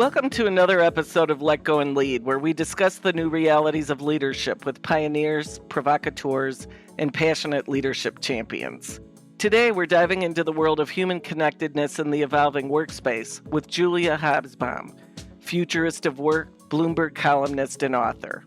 Welcome to another episode of Let Go and Lead, where we discuss the new realities of leadership with pioneers, provocateurs, and passionate leadership champions. Today, we're diving into the world of human connectedness in the evolving workspace with Julia Hobsbawm, futurist of work, Bloomberg columnist, and author.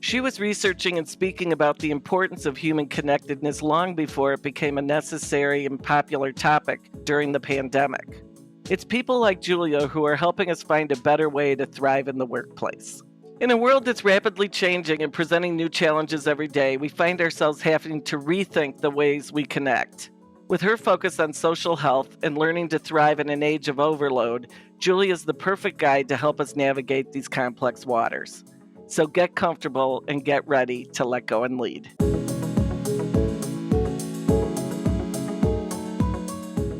She was researching and speaking about the importance of human connectedness long before it became a necessary and popular topic during the pandemic. It's people like Julia who are helping us find a better way to thrive in the workplace. In a world that's rapidly changing and presenting new challenges every day, we find ourselves having to rethink the ways we connect. With her focus on social health and learning to thrive in an age of overload, Julia is the perfect guide to help us navigate these complex waters. So get comfortable and get ready to let go and lead.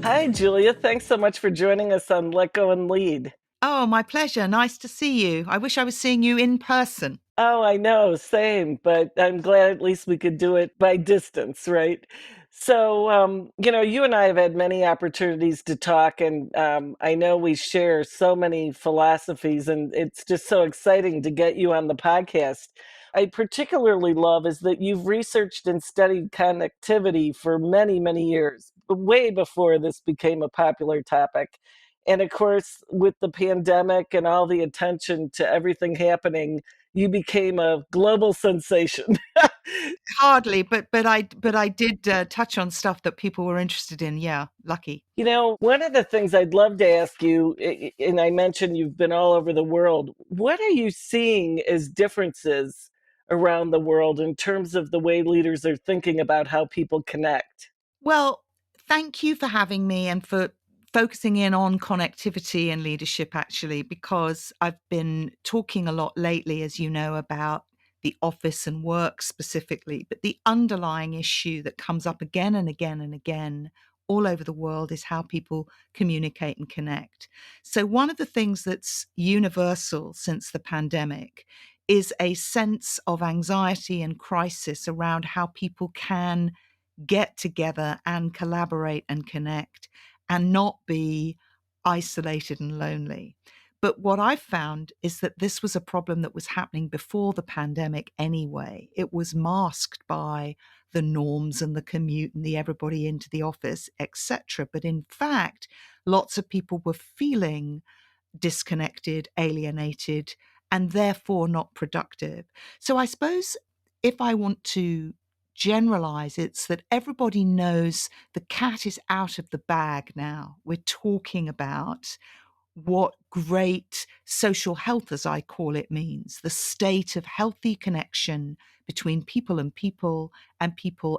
Hi, Julia. Thanks so much for joining us on Let Go and Lead. Oh, my pleasure. Nice to see you. I wish I was seeing you in person. Oh, I know, same, but I'm glad at least we could do it by distance, right? So, you and I have had many opportunities to talk, and I know we share so many philosophies, and it's just so exciting to get you on the podcast. I particularly love is that you've researched and studied connectivity for many, many years, way before this became a popular topic. And of course, with the pandemic and all the attention to everything happening, you became a global sensation. Hardly, but I did touch on stuff that people were interested in. Yeah, lucky. One of the things I'd love to ask you, and I mentioned you've been all over the world, what are you seeing as differences around the world in terms of the way leaders are thinking about how people connect? Well, thank you for having me and for focusing in on connectivity and leadership, actually, because I've been talking a lot lately, as you know, about the office and work specifically. But the underlying issue that comes up again and again and again all over the world is how people communicate and connect. So, one of the things that's universal since the pandemic is a sense of anxiety and crisis around how people can get together and collaborate and connect and not be isolated and lonely. But what I've found is that this was a problem that was happening before the pandemic anyway. It was masked by the norms and the commute and the everybody into the office, etc. But in fact, lots of people were feeling disconnected, alienated, and therefore not productive. So I suppose if I want to generalize, it's that everybody knows the cat is out of the bag now. We're talking about what great social health, as I call it, means the state of healthy connection between people and people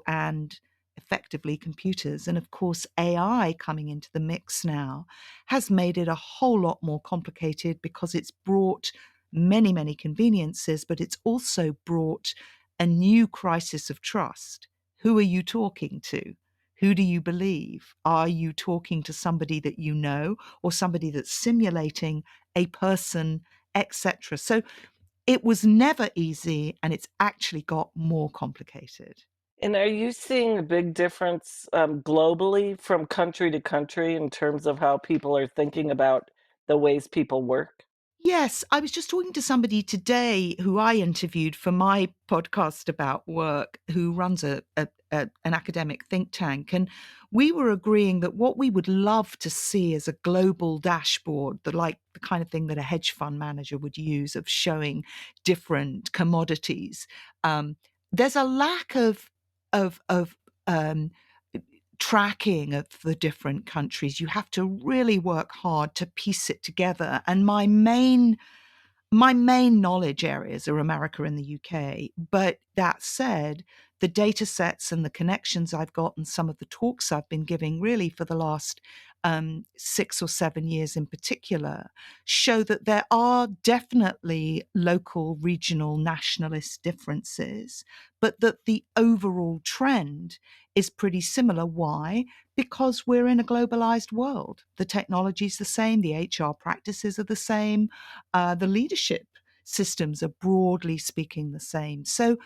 and effectively computers. And of course, AI coming into the mix now has made it a whole lot more complicated because it's brought many, many conveniences, but it's also brought a new crisis of trust. Who are you talking to? Who do you believe? Are you talking to somebody that you know or somebody that's simulating a person, etc.? So it was never easy, and it's actually got more complicated. And are you seeing a big difference globally from country to country in terms of how people are thinking about the ways people work? Yes, I was just talking to somebody today who I interviewed for my podcast about work, who runs an academic think tank. And we were agreeing that what we would love to see is a global dashboard, the kind of thing that a hedge fund manager would use of showing different commodities. There's a lack of tracking of the different countries. You have to really work hard to piece it together. And my main knowledge areas are America and the UK. But that said, the data sets and the connections I've got and some of the talks I've been giving really for the last 6 or 7 years in particular show that there are definitely local, regional, nationalist differences, but that the overall trend is pretty similar. Why? Because we're in a globalized world. The technology is the same, the HR practices are the same, the leadership systems are broadly speaking the same. So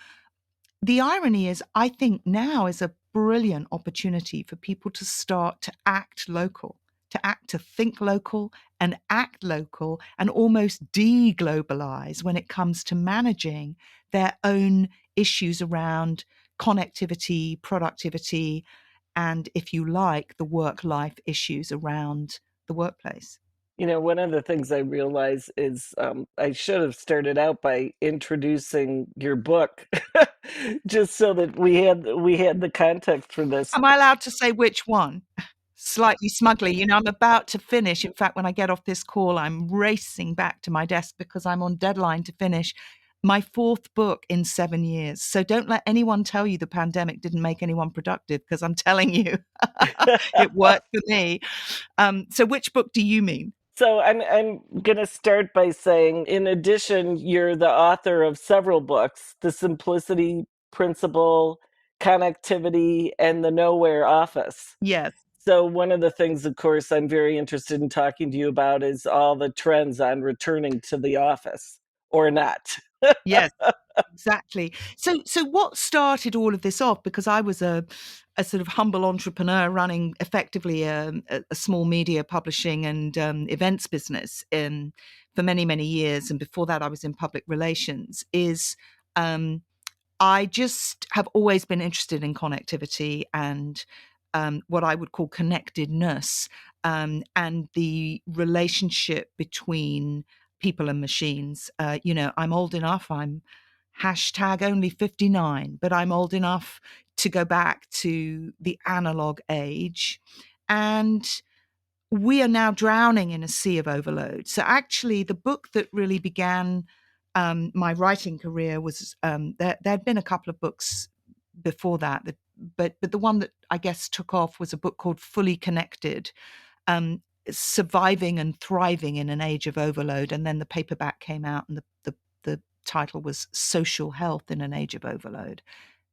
the irony is, I think now is a brilliant opportunity for people to start to act local, to think local and act local and almost de-globalize when it comes to managing their own issues around connectivity, productivity, and, if you like, the work-life issues around the workplace. One of the things I realize is I should have started out by introducing your book, just so that we had the context for this. Am I allowed to say which one? Slightly smugly. I'm about to finish. In fact, when I get off this call, I'm racing back to my desk because I'm on deadline to finish my fourth book in 7 years. So don't let anyone tell you the pandemic didn't make anyone productive, because I'm telling you, it worked for me. So which book do you mean? So I'm going to start by saying, in addition, you're the author of several books: The Simplicity Principle, Connectivity, and The Nowhere Office. Yes. So one of the things, of course, I'm very interested in talking to you about is all the trends on returning to the office or not. Yes, exactly. So what started all of this off? Because I was a sort of humble entrepreneur running effectively a small media publishing and events business for many, many years. And before that, I was in public relations. Um, I just have always been interested in connectivity and what I would call connectedness, and the relationship between people and machines. I'm old enough. I'm hashtag only 59, but I'm old enough to go back to the analog age. And we are now drowning in a sea of overload. So actually, the book that really began my writing career was there'd been a couple of books before that, but the one that I guess took off was a book called Fully Connected, um, Surviving and Thriving in an Age of Overload. And then the paperback came out, and the title was Social Health in an Age of Overload.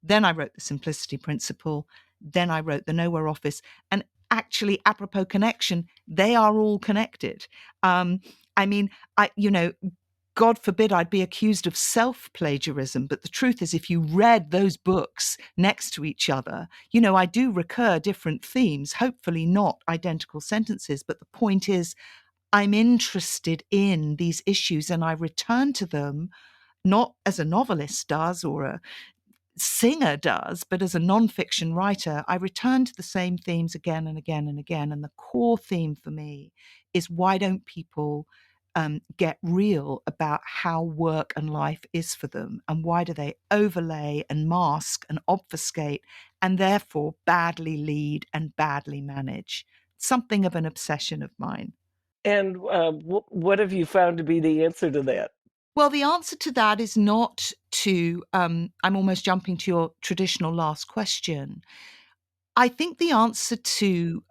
Then I wrote The Simplicity Principle. Then I wrote The Nowhere Office. And actually, apropos connection, they are all connected. I mean, God forbid I'd be accused of self-plagiarism, but the truth is, if you read those books next to each other, I do recur different themes, hopefully not identical sentences, but the point is, I'm interested in these issues and I return to them not as a novelist does or a singer does, but as a nonfiction writer, I return to the same themes again and again and again. And the core theme for me is, why don't people get real about how work and life is for them? And why do they overlay and mask and obfuscate and therefore badly lead and badly manage? Something of an obsession of mine. And what have you found to be the answer to that? Well, the answer to that is not to, I'm almost jumping to your traditional last question. I think the answer to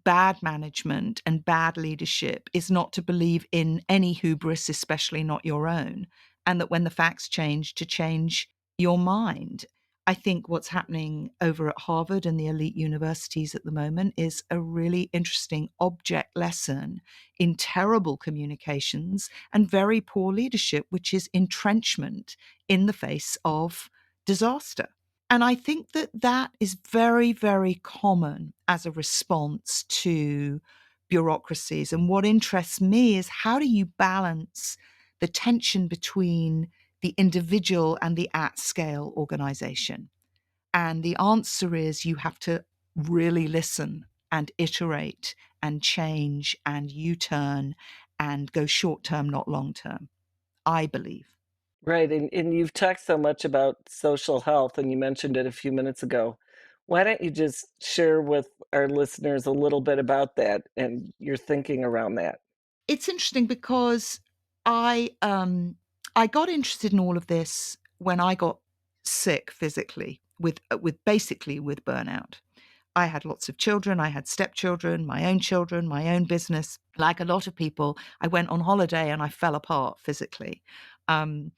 bad management and bad leadership is not to believe in any hubris, especially not your own, and that when the facts change, to change your mind. I think what's happening over at Harvard and the elite universities at the moment is a really interesting object lesson in terrible communications and very poor leadership, which is entrenchment in the face of disaster. And I think that that is very, very common as a response to bureaucracies. And what interests me is, how do you balance the tension between the individual and the at-scale organization? And the answer is, you have to really listen and iterate and change and U-turn and go short-term, not long-term, I believe. Right. And you've talked so much about social health, and you mentioned it a few minutes ago. Why don't you just share with our listeners a little bit about that and your thinking around that? It's interesting because I got interested in all of this when I got sick physically with burnout. I had lots of children. I had stepchildren, my own business. Like a lot of people, I went on holiday and I fell apart physically. Um,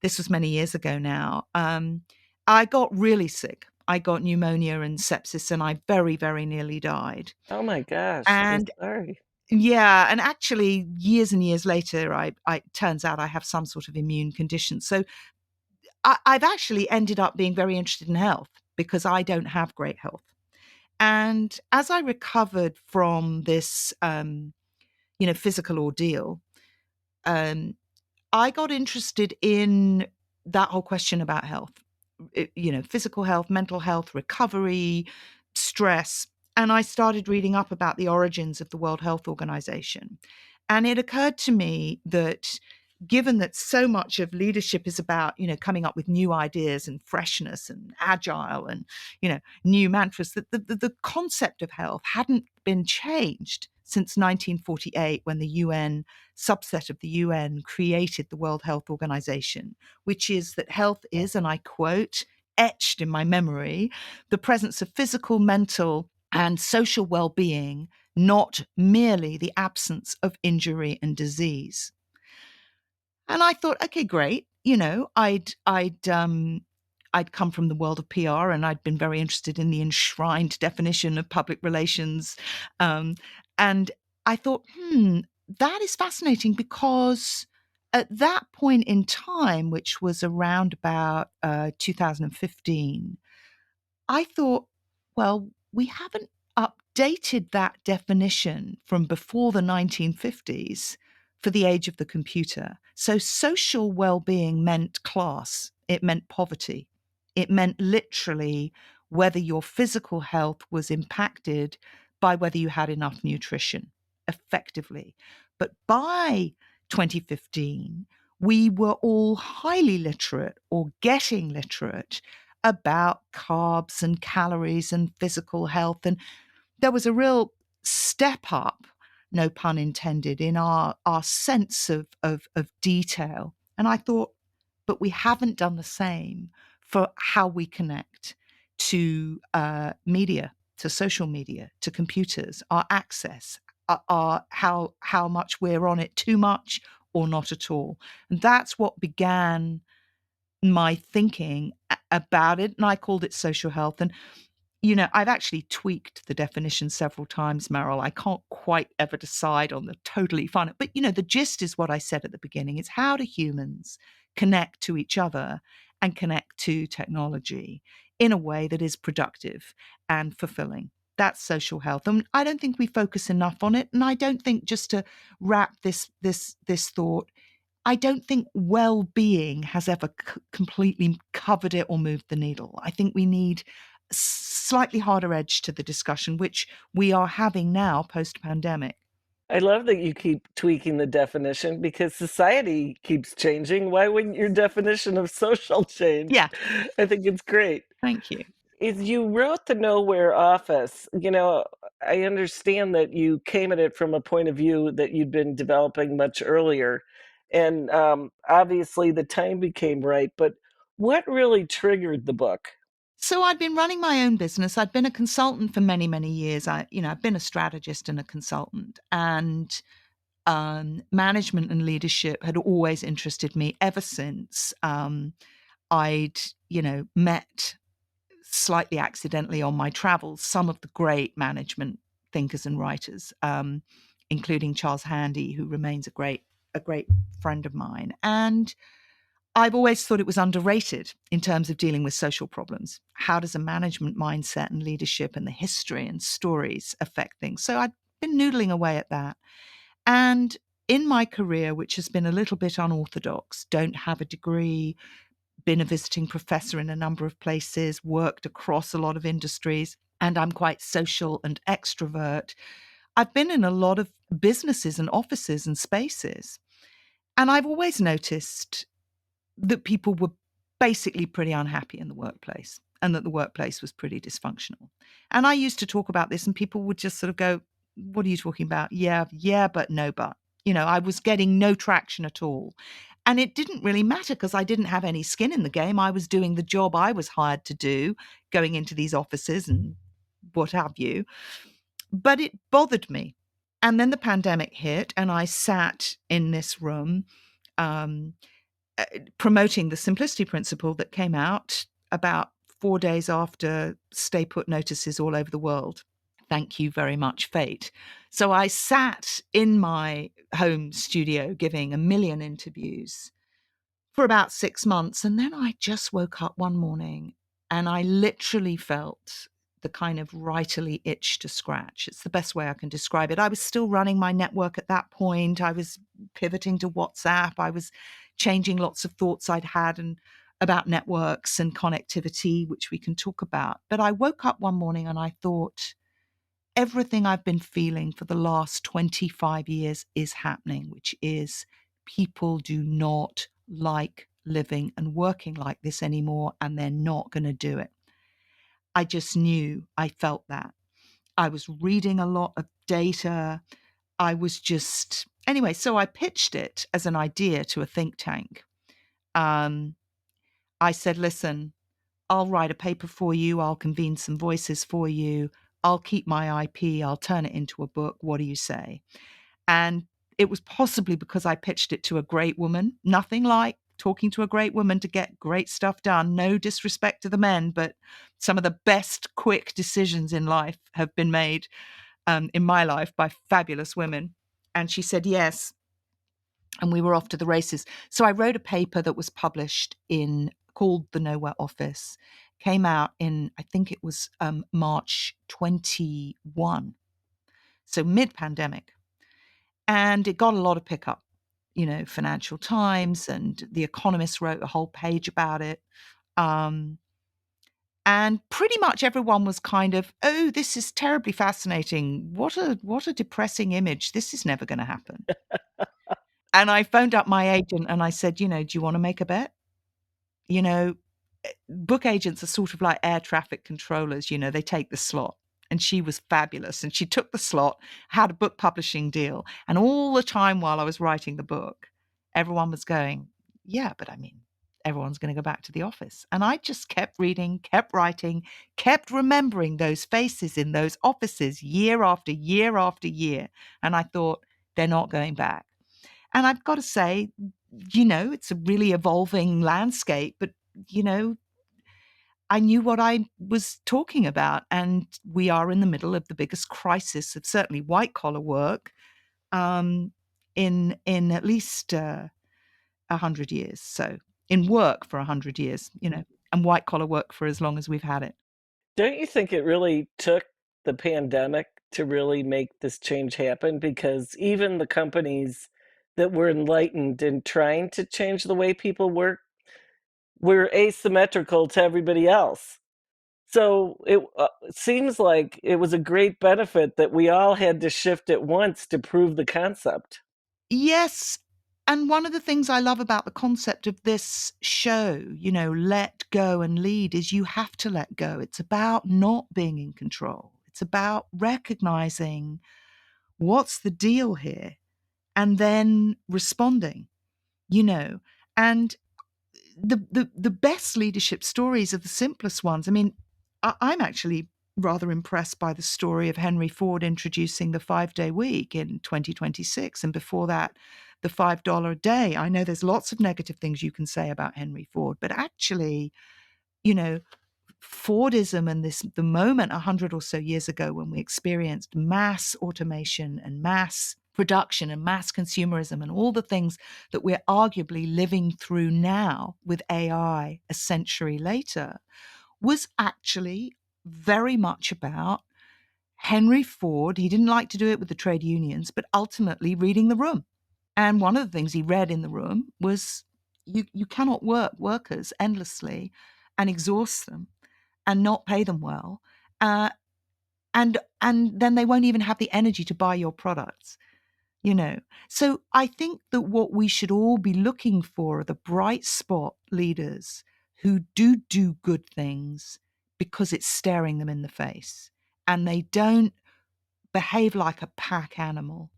this was many years ago now. I got really sick. I got pneumonia and sepsis, and I very, very nearly died. Oh my gosh, I'm And sorry. yeah, and actually, years and years later, I turns out I have some sort of immune condition. So I've actually ended up being very interested in health because I don't have great health. And as I recovered from this, physical ordeal, um, I got interested in that whole question about health, physical health, mental health, recovery, stress. And I started reading up about the origins of the World Health Organization. And it occurred to me that given that so much of leadership is about, coming up with new ideas and freshness and agile and, new mantras, that the concept of health hadn't been changed since 1948 when the UN subset of the UN created the World Health Organization, which is that health is, and I quote, etched in my memory, the presence of physical, mental, and social well-being, not merely the absence of injury and disease. And I thought, okay, great. I'd come from the world of PR, and I'd been very interested in the enshrined definition of public relations. And I thought, that is fascinating because at that point in time, which was around about 2015, I thought, well, we haven't updated that definition from before the 1950s for the age of the computer. So social well-being meant class, it meant poverty. It meant literally whether your physical health was impacted by whether you had enough nutrition, effectively. But by 2015, we were all highly literate or getting literate about carbs and calories and physical health. And there was a real step up, no pun intended, in our sense of detail. And I thought, but we haven't done the same for how we connect to media, to social media, to computers, our access, our how much we're on it, too much or not at all. And that's what began my thinking about it. And I called it social health. And I've actually tweaked the definition several times, Maril. I can't quite ever decide on the totally final. But, the gist is what I said at the beginning. It's how do humans connect to each other and connect to technology in a way that is productive and fulfilling. That's social health. And I don't think we focus enough on it. And I don't think, just to wrap this thought, I don't think well-being has ever completely covered it or moved the needle. I think we need slightly harder edge to the discussion, which we are having now post-pandemic. I love that you keep tweaking the definition because society keeps changing. Why wouldn't your definition of social change? Yeah, I think it's great. thank you. Is you wrote the Nowhere Office. I understand that you came at it from a point of view that you'd been developing much earlier. And obviously the time became right. But what really triggered the book? So I'd been running my own business. I'd been a consultant for many, many years. I've been a strategist and a consultant, and management and leadership had always interested me ever since I'd, met slightly accidentally on my travels some of the great management thinkers and writers, including Charles Handy, who remains a great friend of mine. And I've always thought it was underrated in terms of dealing with social problems. How does a management mindset and leadership and the history and stories affect things? So I'd been noodling away at that. And in my career, which has been a little bit unorthodox, don't have a degree, been a visiting professor in a number of places, worked across a lot of industries, and I'm quite social and extrovert. I've been in a lot of businesses and offices and spaces. And I've always noticed that people were basically pretty unhappy in the workplace and that the workplace was pretty dysfunctional. And I used to talk about this and people would just sort of go, what are you talking about? Yeah, but no, but. I was getting no traction at all. And it didn't really matter because I didn't have any skin in the game. I was doing the job I was hired to do, going into these offices and what have you. But it bothered me. And then the pandemic hit, and I sat in this room um, promoting the simplicity principle that came out about 4 days after stay put notices all over the world. Thank you very much, fate. So I sat in my home studio giving a million interviews for about 6 months. And then I just woke up one morning and I literally felt the kind of writerly itch to scratch. It's the best way I can describe it. I was still running my network at that point. I was pivoting to WhatsApp. I was changing lots of thoughts I'd had and about networks and connectivity, which we can talk about. But I woke up one morning and I thought, everything I've been feeling for the last 25 years is happening, which is people do not like living and working like this anymore, and they're not going to do it. I just knew, I felt that. I was reading a lot of data. I was just, anyway, so I pitched it as an idea to a think tank. Um, I said, listen, I'll write a paper for you. I'll convene some voices for you. I'll keep my IP. I'll turn it into a book. What do you say? And it was possibly because I pitched it to a great woman. Nothing like talking to a great woman to get great stuff done. No disrespect to the men, but some of the best quick decisions in life have been made in my life by fabulous women. And she said yes. And we were off to the races. So I wrote a paper that was published in called The Nowhere Office, came out in, I think it was March 21, so mid-pandemic. And it got a lot of pickup. Financial Times and The Economist wrote a whole page about it. And pretty much everyone was kind of, oh, this is terribly fascinating. What a depressing image. This is never going to happen. And I phoned up my agent and I said, do you want to make a bet? You know, book agents are sort of like air traffic controllers, they take the slot. And she was fabulous. And she took the slot, had a book publishing deal. And all the time while I was writing the book, everyone was going, yeah, but I mean, everyone's going to go back to the office. And I just kept reading, kept writing, kept remembering those faces in those offices year after year after year. And I thought, they're not going back. And I've got to say, it's a really evolving landscape, but, I knew what I was talking about. And we are in the middle of the biggest crisis of certainly white collar work in at least 100 years. So in work for 100 years, and white collar work for as long as we've had it. Don't you think it really took the pandemic to really make this change happen? Because even the companies that were enlightened in trying to change the way people work were asymmetrical to everybody else. So it seems like it was a great benefit that we all had to shift at once to prove the concept. Yes. And one of the things I love about the concept of this show, let go and lead, is you have to let go. It's about not being in control. It's about recognizing what's the deal here and then responding, and the best leadership stories are the simplest ones. I mean, I'm actually rather impressed by the story of Henry Ford introducing the 5-day week in 2026. And before that, the $5 a day. I know there's lots of negative things you can say about Henry Ford, but actually, you know, Fordism and the moment 100 or so years ago when we experienced mass automation and mass production and mass consumerism and all the things that we're arguably living through now with AI a century later, was actually very much about Henry Ford. He didn't like to do it with the trade unions, but ultimately reading the room. And one of the things he read in the room was you cannot work workers endlessly and exhaust them and not pay them well. And then they won't even have the energy to buy your products. So I think that what we should all be looking for are the bright spot leaders who do good things because it's staring them in the face, and they don't behave like a pack animal.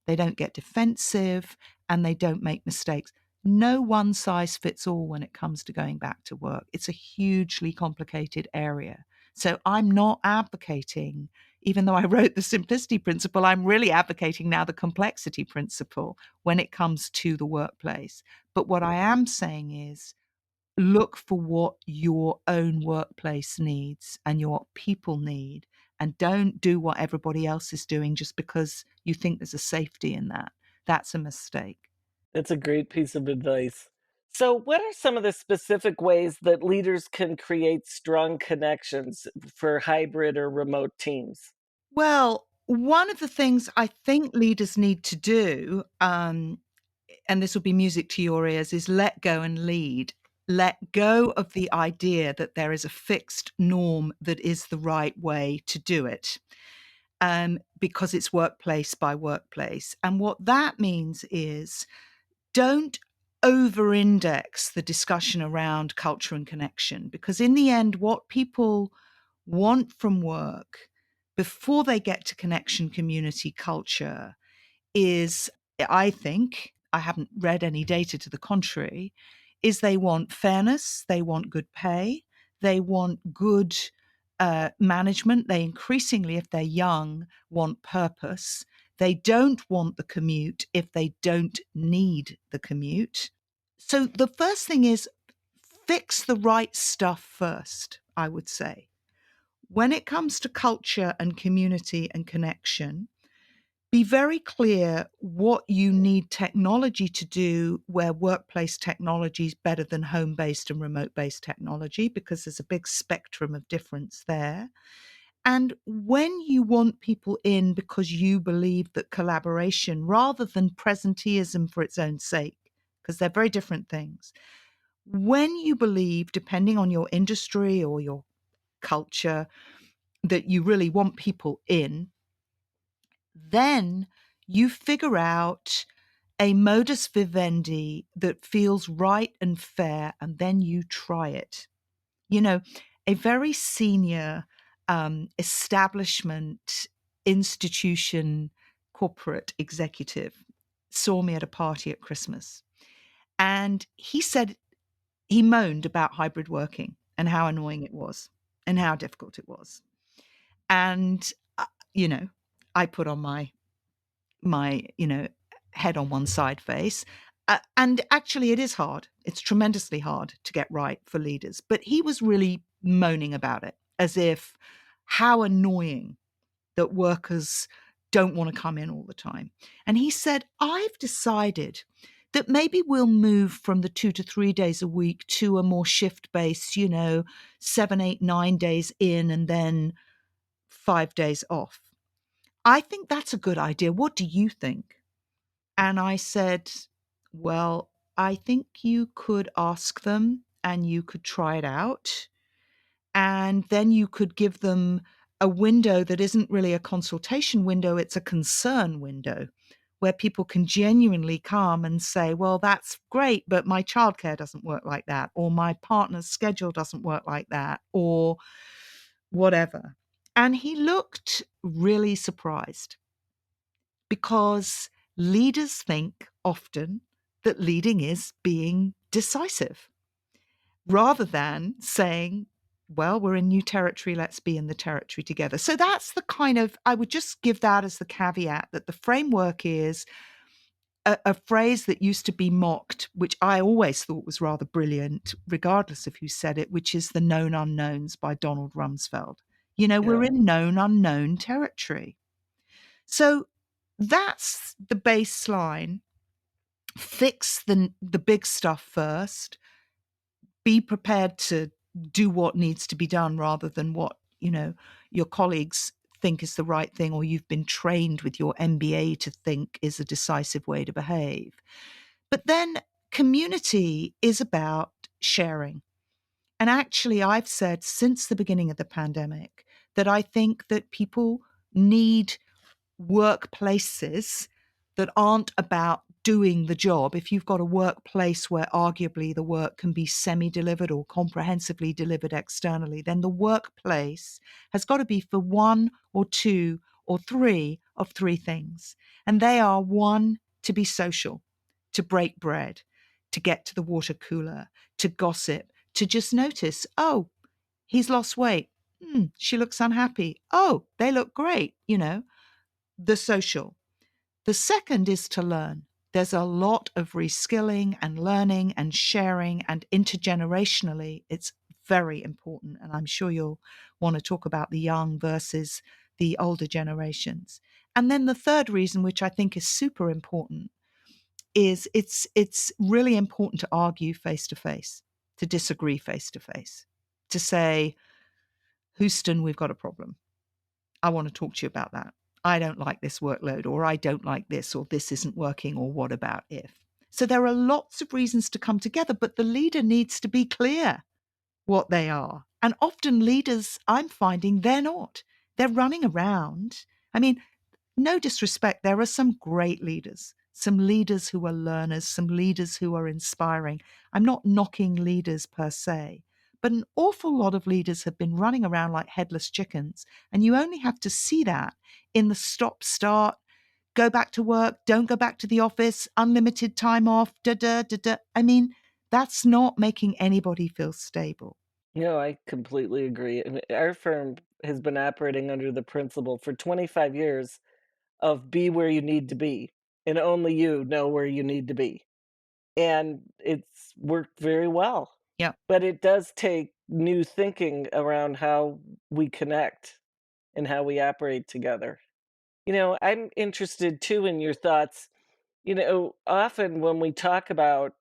They don't get defensive and they don't make mistakes. No one size fits all when it comes to going back to work. It's a hugely complicated area. So I'm not advocating, even though I wrote the simplicity principle, I'm really advocating now the complexity principle when it comes to the workplace. But what I am saying is look for what your own workplace needs and your people need, and don't do what everybody else is doing just because you think there's a safety in that. That's a mistake. That's a great piece of advice. So, what are some of the specific ways that leaders can create strong connections for hybrid or remote teams? Well, one of the things I think leaders need to do, and this will be music to your ears, is let go and lead. Let go of the idea that there is a fixed norm that is the right way to do it, because it's workplace by workplace. And what that means is don't over index the discussion around culture and connection, because in the end, what people want from work before they get to connection, community, culture is, I think, I haven't read any data to the contrary, is they want fairness, they want good pay, they want good management. They increasingly, if they're young, want purpose. They don't want the commute if they don't need the commute. So the first thing is fix the right stuff first, I would say. When it comes to culture and community and connection, be very clear what you need technology to do, where workplace technology is better than home based and remote based technology, because there's a big spectrum of difference there. And when you want people in because you believe that collaboration, rather than presenteeism for its own sake, because they're very different things, when you believe, depending on your industry or your culture, that you really want people in, then you figure out a modus vivendi that feels right and fair, and then you try it. You know, a very senior establishment, institution, corporate executive saw me at a party at Christmas. And he said, he moaned about hybrid working and how annoying it was and how difficult it was. And, you know, I put on my head on one side face. And actually, it is hard. It's tremendously hard to get right for leaders. But he was really moaning about it as if how annoying that workers don't want to come in all the time. And he said, I've decided that maybe we'll move from the 2 to 3 days a week to a more shift based, 7, 8, 9 days in and then 5 days off. I think that's a good idea. What do you think? And I said, well, I think you could ask them and you could try it out. And then you could give them a window that isn't really a consultation window, it's a concern window where people can genuinely come and say, well, that's great, but my childcare doesn't work like that, or my partner's schedule doesn't work like that, or whatever. And he looked really surprised because leaders think often that leading is being decisive rather than saying, well, we're in new territory, let's be in the territory together. So that's the kind of, I would just give that as the caveat that the framework is a phrase that used to be mocked, which I always thought was rather brilliant, regardless of who said it, which is the known unknowns by Donald Rumsfeld. We're Yeah. in known unknown territory. So that's the baseline. Fix the big stuff first. Be prepared to do what needs to be done rather than what, your colleagues think is the right thing or you've been trained with your MBA to think is a decisive way to behave. But then community is about sharing. And actually, I've said since the beginning of the pandemic that I think that people need workplaces that aren't about doing the job. If you've got a workplace where arguably the work can be semi-delivered or comprehensively delivered externally, then the workplace has got to be for one or two or three of three things. And they are: one, to be social, to break bread, to get to the water cooler, to gossip, to just notice, oh, he's lost weight. She looks unhappy. Oh, they look great, the social. The second is to learn. There's a lot of reskilling and learning and sharing, and intergenerationally, it's very important. And I'm sure you'll want to talk about the young versus the older generations. And then the third reason, which I think is super important, is it's really important to argue face to face, to disagree face to face, to say, Houston, we've got a problem. I want to talk to you about that. I don't like this workload, or I don't like this, or this isn't working, or what about if? So there are lots of reasons to come together, but the leader needs to be clear what they are. And often leaders, I'm finding they're not. They're running around. I mean, no disrespect, there are some great leaders, some leaders who are learners, some leaders who are inspiring. I'm not knocking leaders per se, but an awful lot of leaders have been running around like headless chickens. And you only have to see that in the stop start, go back to work, don't go back to the office, unlimited time off, da da da da. I mean, that's not making anybody feel stable. No, I completely agree. And our firm has been operating under the principle for 25 years of be where you need to be, and only you know where you need to be. And it's worked very well. Yeah, But it does take new thinking around how we connect and how we operate together. I'm interested too in your thoughts. Often when we talk about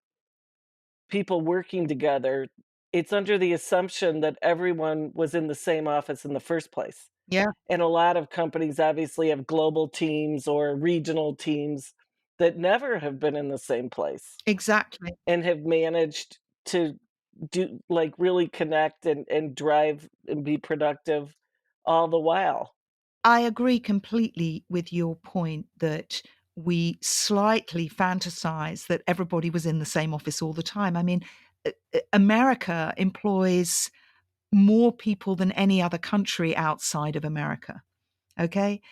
people working together, it's under the assumption that everyone was in the same office in the first place. yeah, And a lot of companies obviously have global teams or regional teams that never have been in the same place exactly. and have managed to do like really connect and drive and be productive all the while. I agree completely with your point that we slightly fantasize that everybody was in the same office all the time. I mean, America employs more people than any other country outside of America. Okay.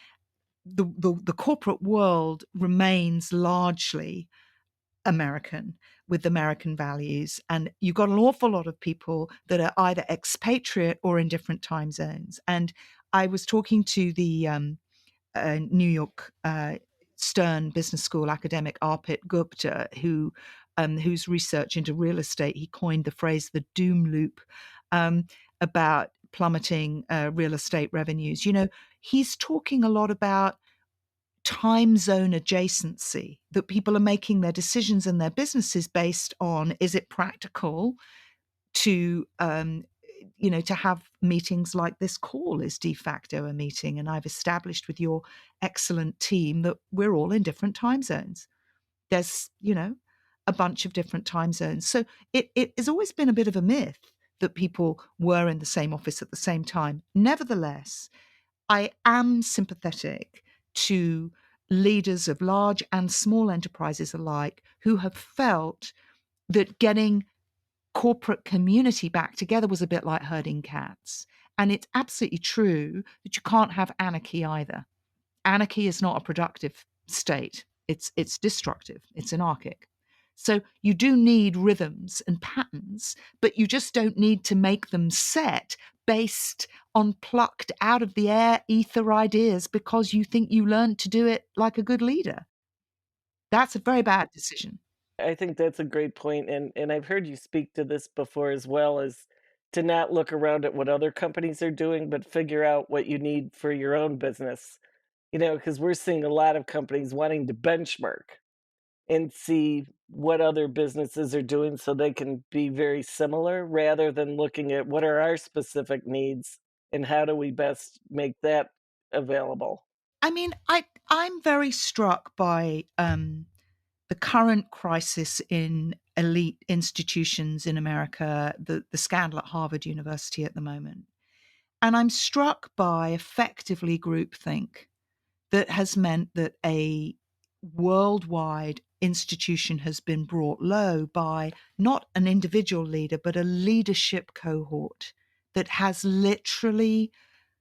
The corporate world remains largely American with American values. And you've got an awful lot of people that are either expatriate or in different time zones. And I was talking to the New York Stern Business School academic Arpit Gupta, whose research into real estate, he coined the phrase the doom loop um, about plummeting real estate revenues. He's talking a lot about time zone adjacency, that people are making their decisions and their businesses based on, is it practical to to have meetings like this call is de facto a meeting, and I've established with your excellent team that we're all in different time zones. There's a bunch of different time zones, so it has always been a bit of a myth that people were in the same office at the same time. Nevertheless, I am sympathetic to leaders of large and small enterprises alike who have felt that getting corporate community back together was a bit like herding cats. And it's absolutely true that you can't have anarchy either. Anarchy is not a productive state. It's destructive. It's anarchic. So you do need rhythms and patterns, but you just don't need to make them set based on plucked out of the air ether ideas because you think you learned to do it like a good leader. That's a very bad decision. I think that's a great point, and I've heard you speak to this before as well, as to not look around at what other companies are doing, but figure out what you need for your own business. Because we're seeing a lot of companies wanting to benchmark and see what other businesses are doing so they can be very similar rather than looking at what are our specific needs and how do we best make that available. I mean, I'm very struck by the current crisis in elite institutions in America, the scandal at Harvard University at the moment. And I'm struck by effectively groupthink that has meant that a worldwide institution has been brought low by not an individual leader, but a leadership cohort that has literally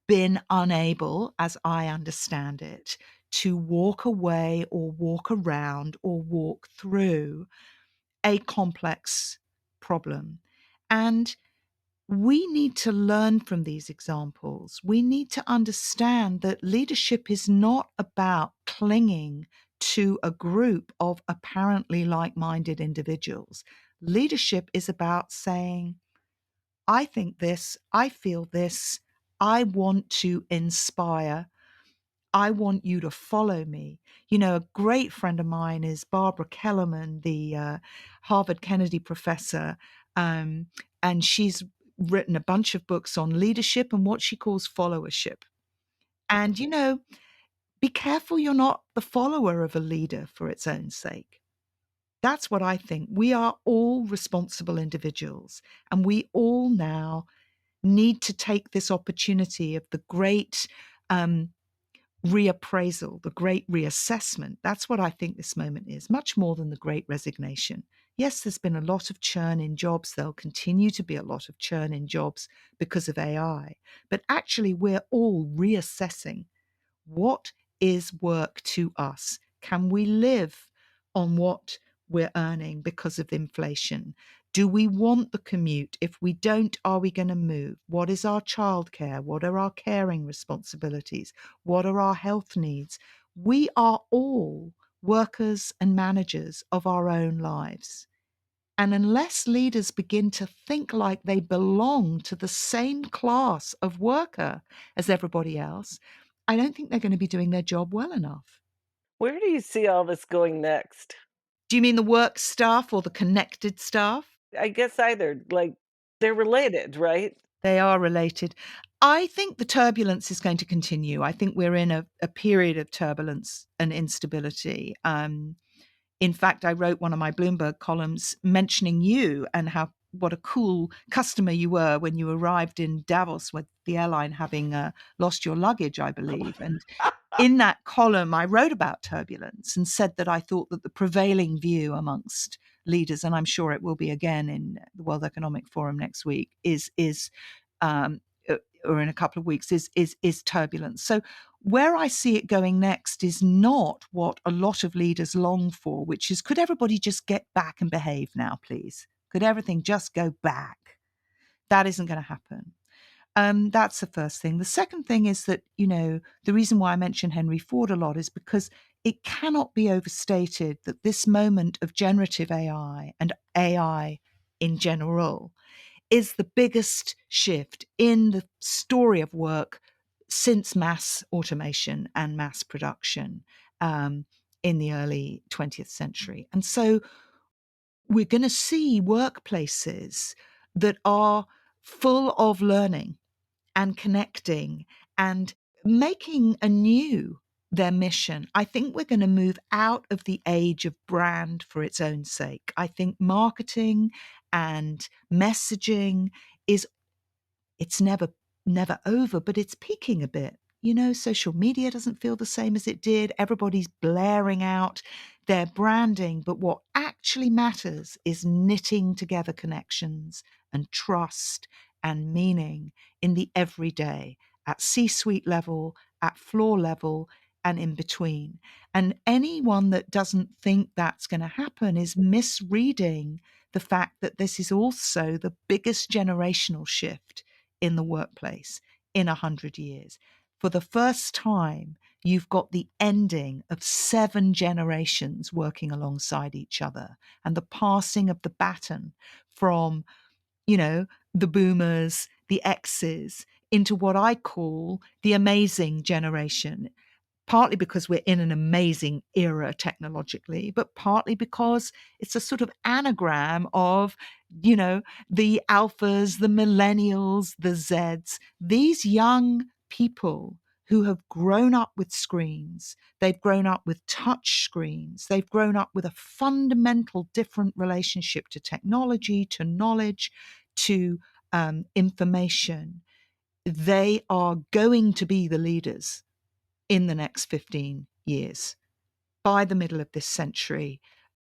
been unable, as I understand it, to walk away or walk around or walk through a complex problem. And we need to learn from these examples. We need to understand that leadership is not about clinging to a group of apparently like minded individuals. Leadership is about saying, I think this, I feel this, I want to inspire, I want you to follow me. A great friend of mine is Barbara Kellerman, the Harvard Kennedy professor, um, and she's written a bunch of books on leadership and what she calls followership. And, be careful you're not the follower of a leader for its own sake. That's what I think. We are all responsible individuals, and we all now need to take this opportunity of the great reappraisal, the great reassessment. That's what I think this moment is, much more than the great resignation. Yes, there's been a lot of churn in jobs. There'll continue to be a lot of churn in jobs because of AI. But actually, we're all reassessing what is work to us. Can we live on what we're earning because of inflation? Do we want the commute? If we don't, are we going to move? What is our childcare? What are our caring responsibilities? What are our health needs? We are all workers and managers of our own lives. And unless leaders begin to think like they belong to the same class of worker as everybody else, I don't think they're going to be doing their job well enough. Where do you see all this going next? Do you mean the work staff or the connected staff? I guess either, like, they're related, right? They are related. I think the turbulence is going to continue. I think we're in a period of turbulence and instability. In fact, I wrote one of my Bloomberg columns mentioning you and how what a cool customer you were when you arrived in Davos with the airline having lost your luggage, I believe. And in that column, I wrote about turbulence and said that I thought that the prevailing view amongst leaders, and I'm sure it will be again in the World Economic Forum next week, is um, or in a couple of weeks, is turbulence. So where I see it going next is not what a lot of leaders long for, which is, could everybody just get back and behave now, please? Could everything just go back? That isn't going to happen. That's the first thing. The second thing is that, the reason why I mention Henry Ford a lot is because it cannot be overstated that this moment of generative AI and AI in general is the biggest shift in the story of work since mass automation and mass production in the early 20th century. And so we're going to see workplaces that are full of learning and connecting and making anew their mission. I think we're going to move out of the age of brand for its own sake. I think marketing and messaging is it's never over, but it's peaking a bit. Social media doesn't feel the same as it did. Everybody's blaring out their branding, but what actually matters is knitting together connections and trust and meaning in the everyday, at C-suite level, at floor level, and in between. And anyone that doesn't think that's going to happen is misreading the fact that this is also the biggest generational shift in the workplace in 100 years. For the first time, you've got the ending of 7 generations working alongside each other and the passing of the baton from, the boomers, the X's, into what I call the amazing generation, partly because we're in an amazing era technologically, but partly because it's a sort of anagram of, the alphas, the millennials, the Zs, these young people who have grown up with screens. They've grown up with touch screens. They've grown up with a fundamental different relationship to technology, to knowledge, to information. They are going to be the leaders in the next 15 years. By the middle of this century,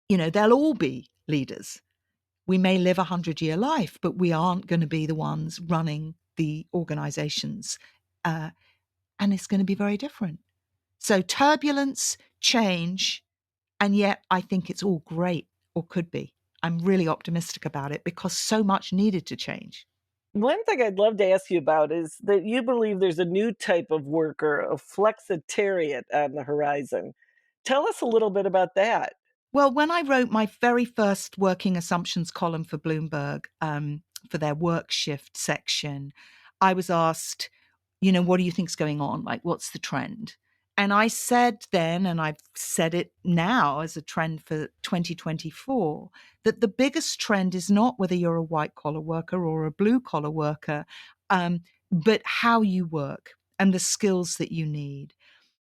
they'll all be leaders. We may live a 100-year life, but we aren't going to be the ones running the organizations. And it's going to be very different. So turbulence, change, and yet I think it's all great, or could be. I'm really optimistic about it because so much needed to change. One thing I'd love to ask you about is that you believe there's a new type of worker, a flexetariat, on the horizon. Tell us a little bit about that. Well, when I wrote my very first working assumptions column for Bloomberg, for their work shift section, I was asked, what do you think's going on? Like, what's the trend? And I said then, and I've said it now as a trend for 2024, that the biggest trend is not whether you're a white collar worker or a blue collar worker, but how you work and the skills that you need.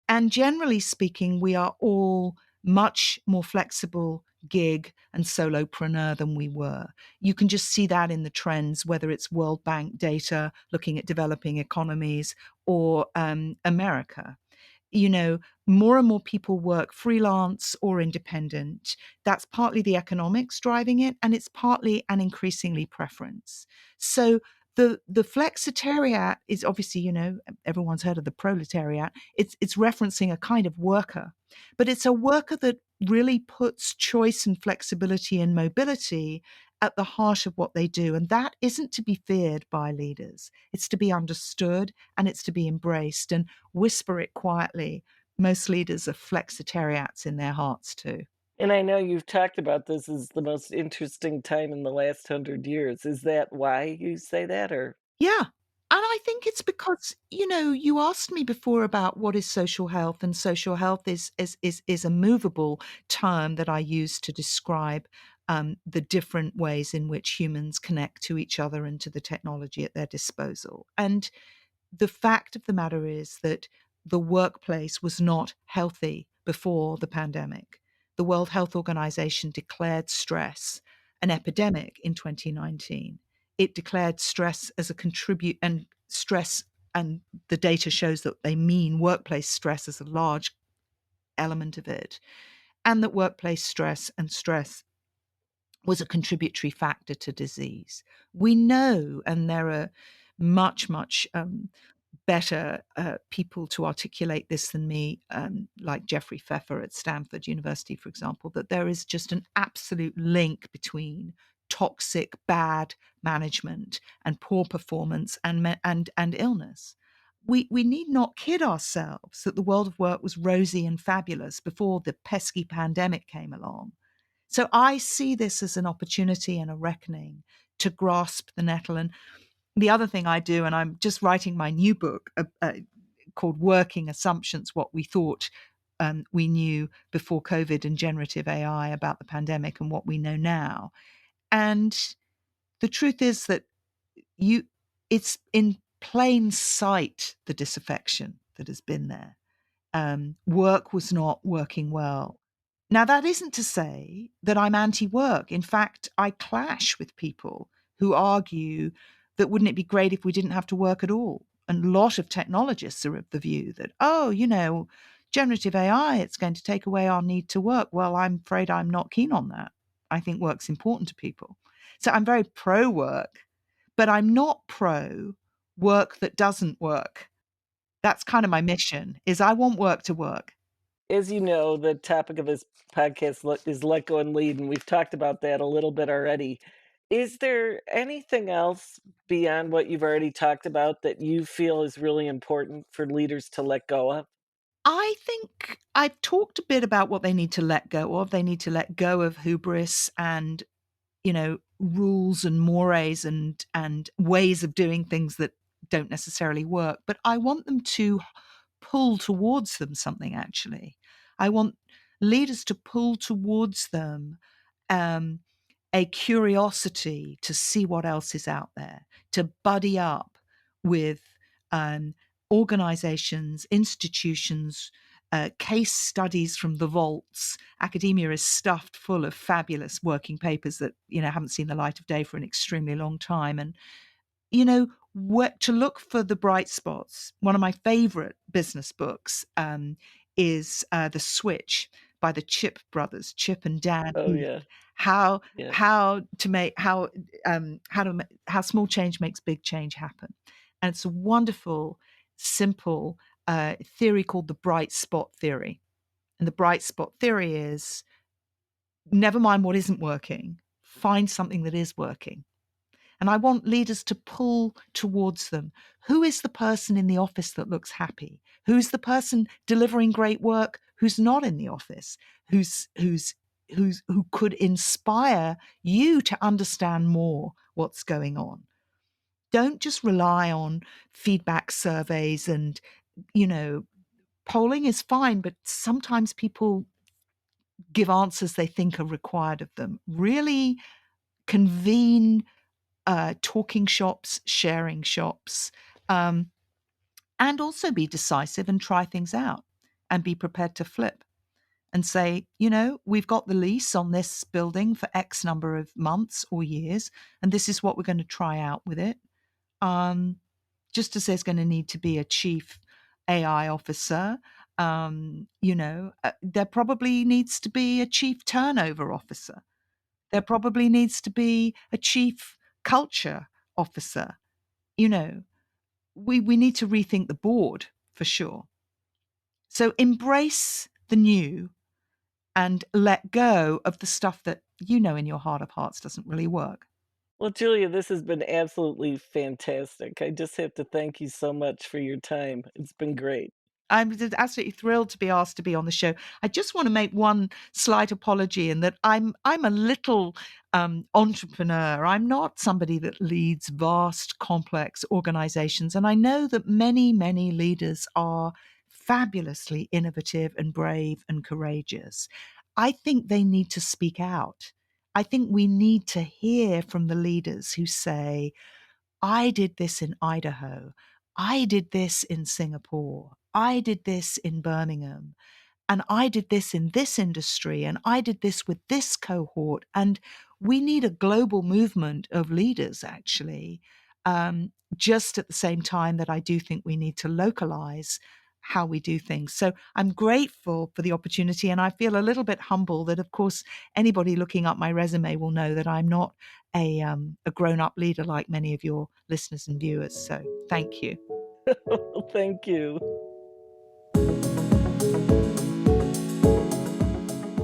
And generally speaking, we are all much more flexible gig and solopreneur than we were. You can just see that in the trends, whether it's World Bank data looking at developing economies or America. More and more people work freelance or independent. That's partly the economics driving it, and it's partly an increasingly preference. So the flexetariat is obviously, everyone's heard of the proletariat. It's referencing a kind of worker, but it's a worker that really puts choice and flexibility and mobility at the heart of what they do. And that isn't to be feared by leaders. It's to be understood and it's to be embraced. And whisper it quietly. Most leaders are flexitariats in their hearts too. And I know you've talked about this as the most interesting time in the last 100 years. Is that why you say that, or Yeah. And I think it's because, you asked me before about what is social health, and social health is a movable term that I use to describe the different ways in which humans connect to each other and to the technology at their disposal. And the fact of the matter is that the workplace was not healthy before the pandemic. The World Health Organization declared stress an epidemic in 2019. It declared stress as a contribute and stress, and the data shows that they mean workplace stress as a large element of it, and that workplace stress and stress was a contributory factor to disease. We know, and there are much better people to articulate this than me, like Jeffrey Pfeffer at Stanford University, for example, that there is just an absolute link between toxic, bad management and poor performance and illness. We need not kid ourselves that the world of work was rosy and fabulous before the pesky pandemic came along. So I see this as an opportunity and a reckoning to grasp the nettle. And the other thing I do, and I'm just writing my new book called Working Assumptions, What We Thought we knew before COVID and generative AI about the pandemic and what we know now. And the truth is that it's in plain sight, the disaffection that has been there. Work was not working well. Now, that isn't to say that I'm anti work. In fact, I clash with people who argue that wouldn't it be great if we didn't have to work at all? And a lot of technologists are of the view that, generative AI, it's going to take away our need to work. Well, I'm afraid I'm not keen on that. I think work's important to people. So I'm very pro work, but I'm not pro work that doesn't work. That's kind of my mission, is I want work to work. as you know, the topic of this podcast is let go and lead, and we've talked about that a little bit already. Is there anything else beyond what you've already talked about that you feel is really important for leaders to let go of? I think I've talked a bit about what they need to let go of. They need to let go of hubris and, rules and mores and ways of doing things that don't necessarily work. But I want them to pull towards them something, actually. I want leaders to pull towards them um, a curiosity to see what else is out there, to buddy up with um, organizations, institutions, case studies from the vaults. Academia is stuffed full of fabulous working papers that haven't seen the light of day for an extremely long time, and to look for the bright spots. One of my favorite business books is The Switch by the Chip brothers, Chip and Dan Oh, Heath. yeah. How Yeah. how small change makes big change happen, and it's a wonderful, simple theory called the bright spot theory. And the bright spot theory is never mind what isn't working, find something that is working. And I want leaders to pull towards them. Who is the person in the office that looks happy? Who's the person delivering great work who's not in the office? Who could inspire you to understand more what's going on? Don't just rely on feedback surveys and, you know, polling is fine, but sometimes people give answers they think are required of them. Really convene talking shops, sharing shops, and also be decisive and try things out and be prepared to flip and say, we've got the lease on this building for X number of months or years, and this is what we're going to try out with it. Just as there's going to need to be a chief AI officer, there probably needs to be a chief turnover officer. There probably needs to be a chief culture officer. We need to rethink the board for sure. So embrace the new and let go of the stuff that in your heart of hearts doesn't really work. Well, Julia, this has been absolutely fantastic. I just have to thank you so much for your time. It's been great. I'm just absolutely thrilled to be asked to be on the show. I just want to make one slight apology in that I'm a little entrepreneur. I'm not somebody that leads vast, complex organizations. And I know that many, many leaders are fabulously innovative and brave and courageous. I think they need to speak out. I think we need to hear from the leaders who say, I did this in Idaho. I did this in Singapore. I did this in Birmingham. And I did this in this industry. And I did this with this cohort. And we need a global movement of leaders, actually, just at the same time that I do think we need to localize how we do things. So I'm grateful for the opportunity. And I feel a little bit humble that, of course, anybody looking up my resume will know that I'm not a grown-up leader like many of your listeners and viewers. So thank you. Thank you.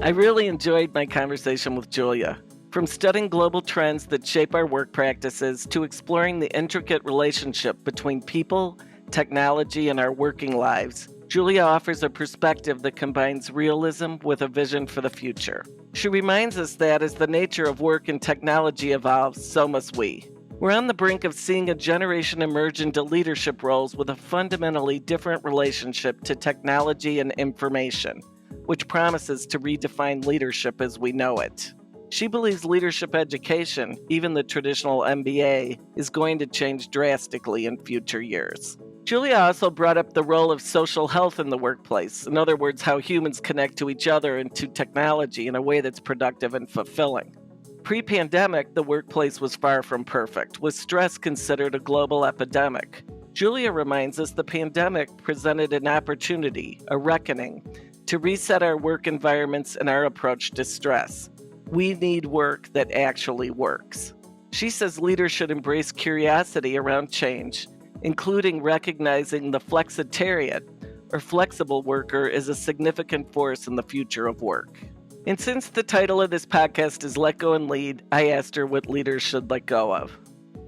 I really enjoyed my conversation with Julia. From studying global trends that shape our work practices to exploring the intricate relationship between people, technology, and our working lives, Julia offers a perspective that combines realism with a vision for the future. She reminds us that as the nature of work and technology evolves, so must we. We're on the brink of seeing a generation emerge into leadership roles with a fundamentally different relationship to technology and information, which promises to redefine leadership as we know it. She believes leadership education, even the traditional MBA, is going to change drastically in future years. Julia also brought up the role of social health in the workplace. In other words, how humans connect to each other and to technology in a way that's productive and fulfilling. Pre-pandemic, the workplace was far from perfect, with stress considered a global epidemic. Julia reminds us the pandemic presented an opportunity, a reckoning, to reset our work environments and our approach to stress. We need work that actually works. She says leaders should embrace curiosity around change, including recognizing the flexetariat, or flexible worker, is a significant force in the future of work. And since the title of this podcast is Let Go and Lead, I asked her what leaders should let go of.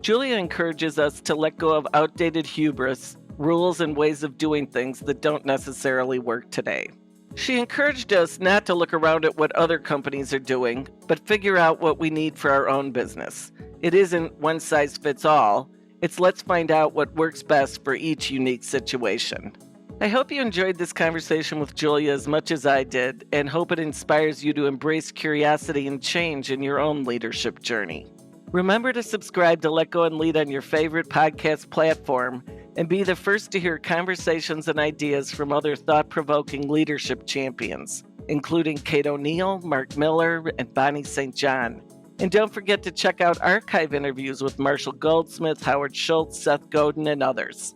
Julia encourages us to let go of outdated hubris, rules, and ways of doing things that don't necessarily work today. She encouraged us not to look around at what other companies are doing, but figure out what we need for our own business. It isn't one size fits all. It's let's find out what works best for each unique situation. I hope you enjoyed this conversation with Julia as much as I did, and hope it inspires you to embrace curiosity and change in your own leadership journey. Remember to subscribe to Let Go and Lead on your favorite podcast platform, and be the first to hear conversations and ideas from other thought-provoking leadership champions, including Kate O'Neill, Mark Miller, and Bonnie St. John. And don't forget to check out archive interviews with Marshall Goldsmith, Howard Schultz, Seth Godin, and others.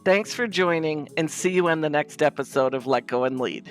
Thanks for joining, and see you on the next episode of Let Go and Lead.